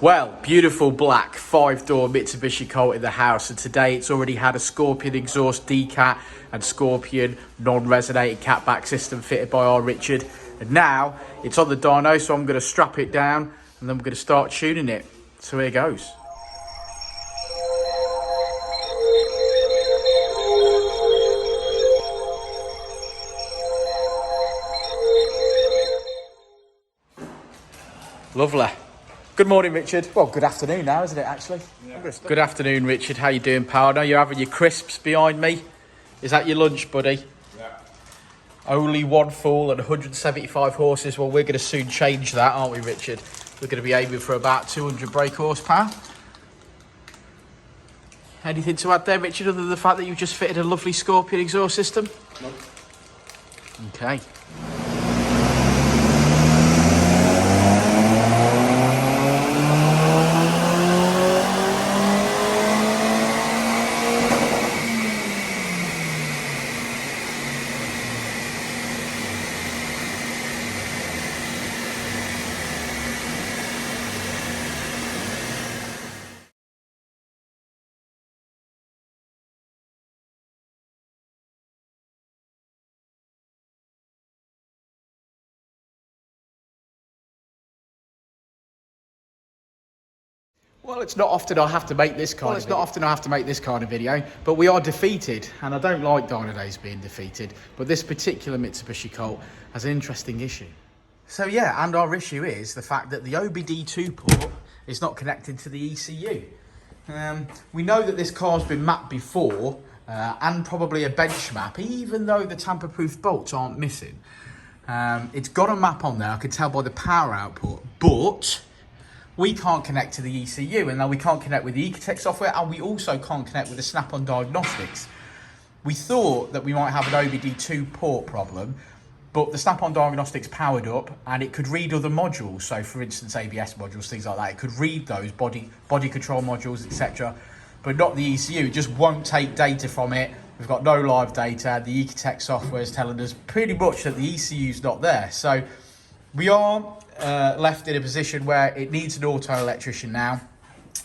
Well, beautiful black 5-door Mitsubishi Colt in the house, and today it's already had a Scorpion exhaust decat and Scorpion non-resonating catback system fitted by our Richard. And now it's on the dyno, so I'm going to strap it down and then we're going to start tuning it. So here goes. Lovely. Good morning, Richard. Well, good afternoon now, isn't it, actually? Yeah. Good afternoon, Richard. How you doing, pal? I know you're having your crisps behind me. Is that your lunch, buddy? Yeah. Only one full and 175 horses. Well, we're going to soon change that, aren't we, Richard? We're going to be aiming for about 200 brake horsepower. Anything to add there, Richard, other than the fact that you've just fitted a lovely Scorpion exhaust system? No. Okay. Well, it's not often I have to make this kind of video, but we are defeated, and I don't like Dynodaze being defeated, but this particular Mitsubishi Colt has an interesting issue. So yeah, and our issue is the fact that the OBD2 port is not connected to the ECU. We know that this car's been mapped before, and probably a bench map, even though the tamper-proof bolts aren't missing. It's got a map on there, I could tell by the power output, but we can't connect to the ECU, and now we can't connect with the Ecutek software, and we also can't connect with the snap-on diagnostics. We thought that we might have an OBD2 port problem, but the snap-on diagnostics powered up and it could read other modules. So for instance, ABS modules, things like that. It could read those body control modules, etc., but not the ECU. It just won't take data from it. We've got no live data. The Ecutek software is telling us pretty much that the ECU's not there. So we are left in a position where it needs an auto electrician now.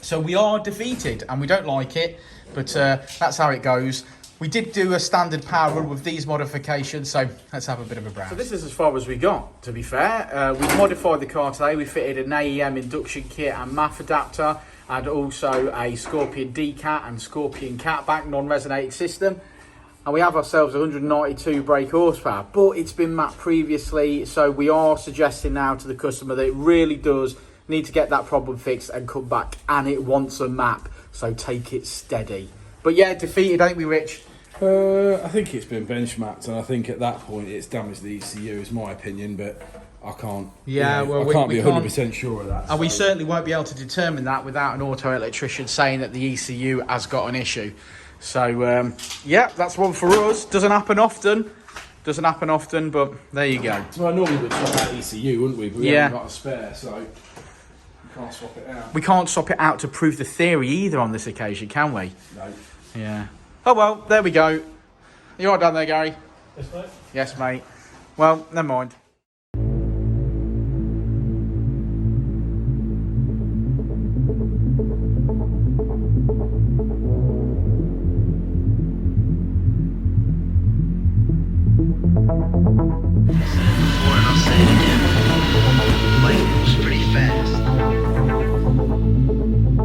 So we are defeated and we don't like it, but that's how it goes. We did do a standard power run with these modifications, so let's have a bit of a browse. So this is as far as we got, to be fair. We modified the car today. We fitted an AEM induction kit and MAF adapter, and also a Scorpion decat and Scorpion catback non-resonating system. And we have ourselves 192 brake horsepower, but it's been mapped previously, so we are suggesting now to the customer that it really does need to get that problem fixed and come back, and it wants a map, so take it steady. But yeah, defeated, ain't we, Rich? I think it's been benchmarked, and I think at that point it's damaged the ECU, is my opinion, but I can't. Yeah, well, I can't be 100% sure of that. And we certainly won't be able to determine that without an auto electrician saying that the ECU has got an issue. So yeah, that's one for us. Doesn't happen often, but there you go. Well, normally we'd swap out ECU, wouldn't we? But we haven't got a spare, so we can't swap it out. We can't swap it out to prove the theory either on this occasion, can we? No. Yeah. Oh well, there we go. You all right down there, Gary? Yes, mate. Yes, mate. Well, never mind.